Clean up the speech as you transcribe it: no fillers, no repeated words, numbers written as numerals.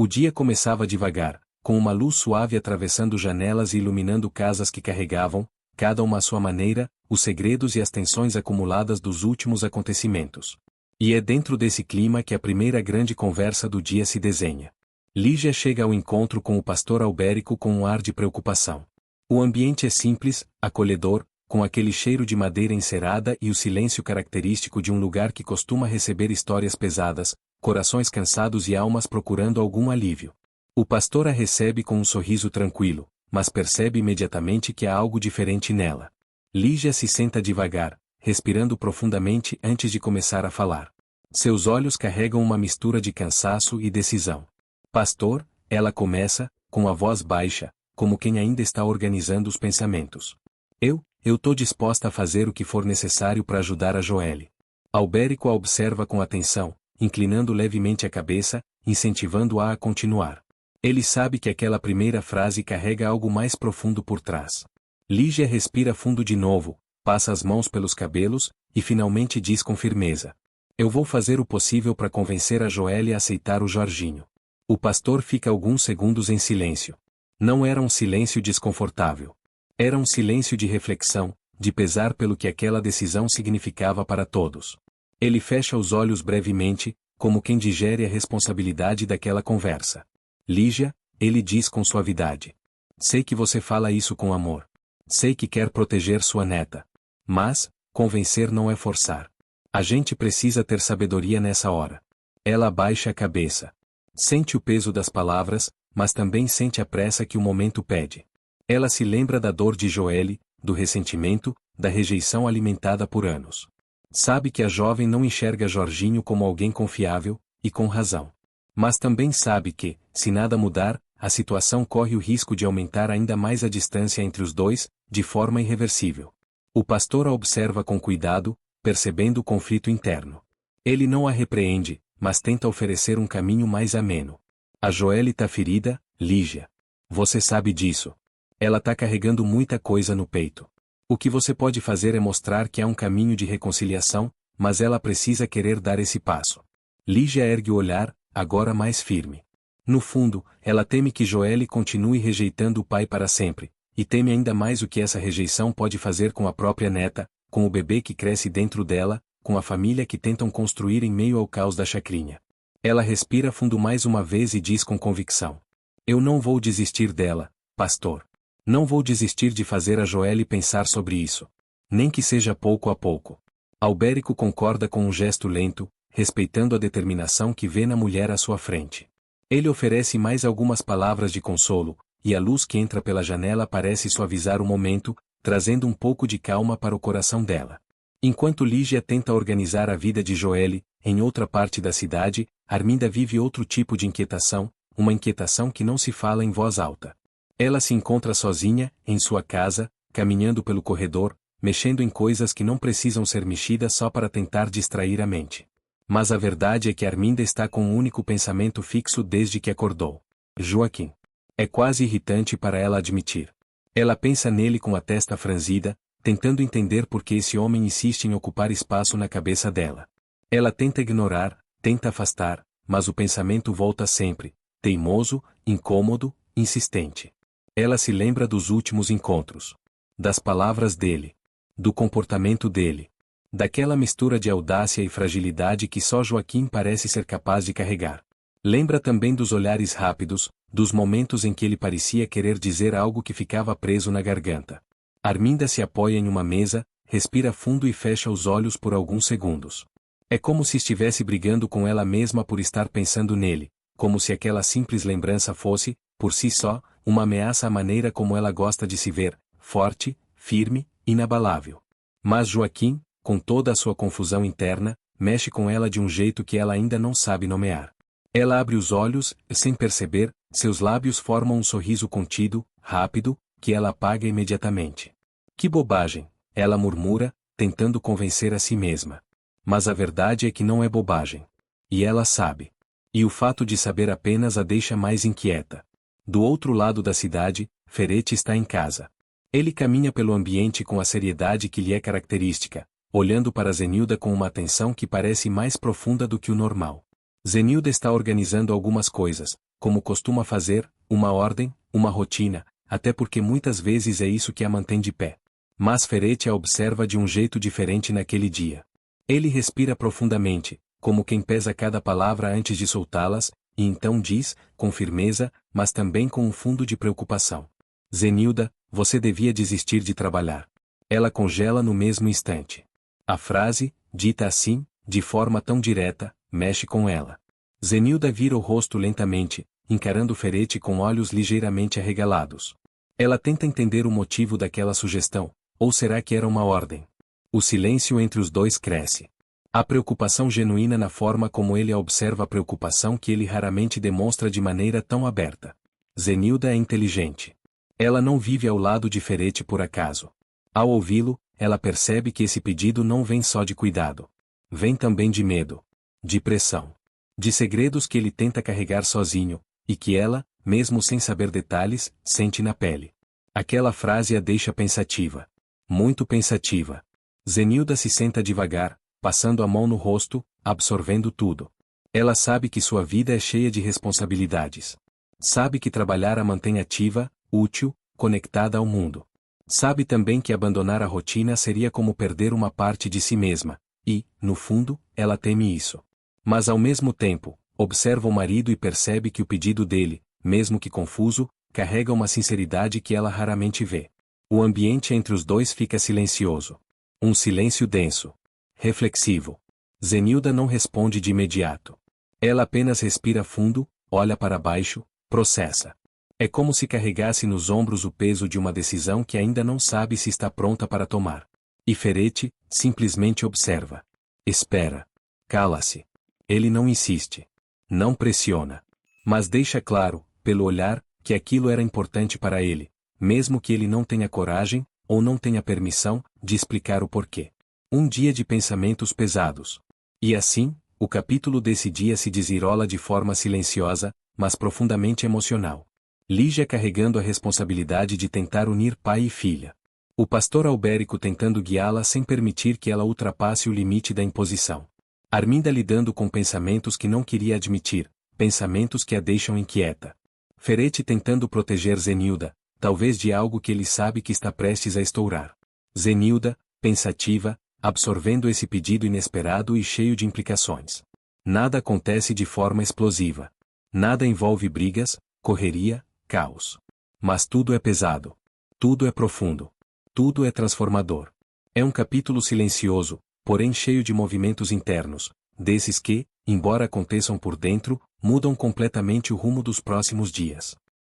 O dia começava devagar, com uma luz suave atravessando janelas e iluminando casas que carregavam, cada uma à sua maneira, os segredos e as tensões acumuladas dos últimos acontecimentos. E é dentro desse clima que a primeira grande conversa do dia se desenha. Lígia chega ao encontro com o pastor Albérico com um ar de preocupação. O ambiente é simples, acolhedor, com aquele cheiro de madeira encerada e o silêncio característico de um lugar que costuma receber histórias pesadas, corações cansados e almas procurando algum alívio. O pastor a recebe com um sorriso tranquilo, mas percebe imediatamente que há algo diferente nela. Lígia se senta devagar, respirando profundamente antes de começar a falar. Seus olhos carregam uma mistura de cansaço e decisão. Pastor, ela começa, com a voz baixa, como quem ainda está organizando os pensamentos. Eu tô disposta a fazer o que for necessário para ajudar a Joelle. Albérico a observa com atenção, inclinando levemente a cabeça, incentivando-a a continuar. Ele sabe que aquela primeira frase carrega algo mais profundo por trás. Lígia respira fundo de novo, passa as mãos pelos cabelos, e finalmente diz com firmeza. Eu vou fazer o possível para convencer a Joelle a aceitar o Jorginho. O pastor fica alguns segundos em silêncio. Não era um silêncio desconfortável. Era um silêncio de reflexão, de pesar pelo que aquela decisão significava para todos. Ele fecha os olhos brevemente, como quem digere a responsabilidade daquela conversa. Lígia, ele diz com suavidade. Sei que você fala isso com amor. Sei que quer proteger sua neta. Mas, convencer não é forçar. A gente precisa ter sabedoria nessa hora. Ela abaixa a cabeça. Sente o peso das palavras, mas também sente a pressa que o momento pede. Ela se lembra da dor de Joelle, do ressentimento, da rejeição alimentada por anos. Sabe que a jovem não enxerga Jorginho como alguém confiável, e com razão. Mas também sabe que, se nada mudar, a situação corre o risco de aumentar ainda mais a distância entre os dois, de forma irreversível. O pastor a observa com cuidado, percebendo o conflito interno. Ele não a repreende, mas tenta oferecer um caminho mais ameno. A Joelle tá ferida, Lígia. Você sabe disso. Ela tá carregando muita coisa no peito. O que você pode fazer é mostrar que há um caminho de reconciliação, mas ela precisa querer dar esse passo. Lígia ergue o olhar, agora mais firme. No fundo, ela teme que Joelle continue rejeitando o pai para sempre, e teme ainda mais o que essa rejeição pode fazer com a própria neta, com o bebê que cresce dentro dela, com a família que tentam construir em meio ao caos da chacrinha. Ela respira fundo mais uma vez e diz com convicção. Eu não vou desistir dela, pastor. Não vou desistir de fazer a Joelle pensar sobre isso. Nem que seja pouco a pouco. Albérico concorda com um gesto lento, respeitando a determinação que vê na mulher à sua frente. Ele oferece mais algumas palavras de consolo, e a luz que entra pela janela parece suavizar o momento, trazendo um pouco de calma para o coração dela. Enquanto Lígia tenta organizar a vida de Joelle, em outra parte da cidade, Arminda vive outro tipo de inquietação, uma inquietação que não se fala em voz alta. Ela se encontra sozinha, em sua casa, caminhando pelo corredor, mexendo em coisas que não precisam ser mexidas só para tentar distrair a mente. Mas a verdade é que Arminda está com um único pensamento fixo desde que acordou. Joaquim. É quase irritante para ela admitir. Ela pensa nele com a testa franzida, tentando entender por que esse homem insiste em ocupar espaço na cabeça dela. Ela tenta ignorar, tenta afastar, mas o pensamento volta sempre, teimoso, incômodo, insistente. Ela se lembra dos últimos encontros. Das palavras dele. Do comportamento dele. Daquela mistura de audácia e fragilidade que só Joaquim parece ser capaz de carregar. Lembra também dos olhares rápidos, dos momentos em que ele parecia querer dizer algo que ficava preso na garganta. Arminda se apoia em uma mesa, respira fundo e fecha os olhos por alguns segundos. É como se estivesse brigando com ela mesma por estar pensando nele, como se aquela simples lembrança fosse, por si só, uma ameaça à maneira como ela gosta de se ver, forte, firme, inabalável. Mas Joaquim, com toda a sua confusão interna, mexe com ela de um jeito que ela ainda não sabe nomear. Ela abre os olhos, sem perceber, seus lábios formam um sorriso contido, rápido, que ela apaga imediatamente. Que bobagem, ela murmura, tentando convencer a si mesma. Mas a verdade é que não é bobagem. E ela sabe. E o fato de saber apenas a deixa mais inquieta. Do outro lado da cidade, Ferete está em casa. Ele caminha pelo ambiente com a seriedade que lhe é característica, olhando para Zenilda com uma atenção que parece mais profunda do que o normal. Zenilda está organizando algumas coisas, como costuma fazer, uma ordem, uma rotina, até porque muitas vezes é isso que a mantém de pé. Mas Ferete a observa de um jeito diferente naquele dia. Ele respira profundamente, como quem pesa cada palavra antes de soltá-las, e então diz, com firmeza, mas também com um fundo de preocupação: Zenilda, você devia desistir de trabalhar. Ela congela no mesmo instante. A frase, dita assim, de forma tão direta, mexe com ela. Zenilda vira o rosto lentamente, encarando Ferete com olhos ligeiramente arregalados. Ela tenta entender o motivo daquela sugestão, ou será que era uma ordem? O silêncio entre os dois cresce. A preocupação genuína na forma como ele a observa, a preocupação que ele raramente demonstra de maneira tão aberta. Zenilda é inteligente. Ela não vive ao lado de Ferete por acaso. Ao ouvi-lo, ela percebe que esse pedido não vem só de cuidado. Vem também de medo. De pressão. De segredos que ele tenta carregar sozinho, e que ela, mesmo sem saber detalhes, sente na pele. Aquela frase a deixa pensativa. Muito pensativa. Zenilda se senta devagar, passando a mão no rosto, absorvendo tudo. Ela sabe que sua vida é cheia de responsabilidades. Sabe que trabalhar a mantém ativa, útil, conectada ao mundo. Sabe também que abandonar a rotina seria como perder uma parte de si mesma, e, no fundo, ela teme isso. Mas ao mesmo tempo, observa o marido e percebe que o pedido dele, mesmo que confuso, carrega uma sinceridade que ela raramente vê. O ambiente entre os dois fica silencioso. Um silêncio denso. Reflexivo. Zenilda não responde de imediato. Ela apenas respira fundo, olha para baixo, processa. É como se carregasse nos ombros o peso de uma decisão que ainda não sabe se está pronta para tomar. E Ferete, simplesmente observa. Espera. Cala-se. Ele não insiste. Não pressiona. Mas deixa claro, pelo olhar, que aquilo era importante para ele, mesmo que ele não tenha coragem, ou não tenha permissão, de explicar o porquê. Um dia de pensamentos pesados. E assim, o capítulo desse dia se desenrola de forma silenciosa, mas profundamente emocional. Lígia carregando a responsabilidade de tentar unir pai e filha. O pastor Albérico tentando guiá-la sem permitir que ela ultrapasse o limite da imposição. Arminda lidando com pensamentos que não queria admitir, pensamentos que a deixam inquieta. Ferete tentando proteger Zenilda, talvez de algo que ele sabe que está prestes a estourar. Zenilda, pensativa, absorvendo esse pedido inesperado e cheio de implicações. Nada acontece de forma explosiva. Nada envolve brigas, correria, caos. Mas tudo é pesado. Tudo é profundo. Tudo é transformador. É um capítulo silencioso, porém cheio de movimentos internos, desses que, embora aconteçam por dentro, mudam completamente o rumo dos próximos dias.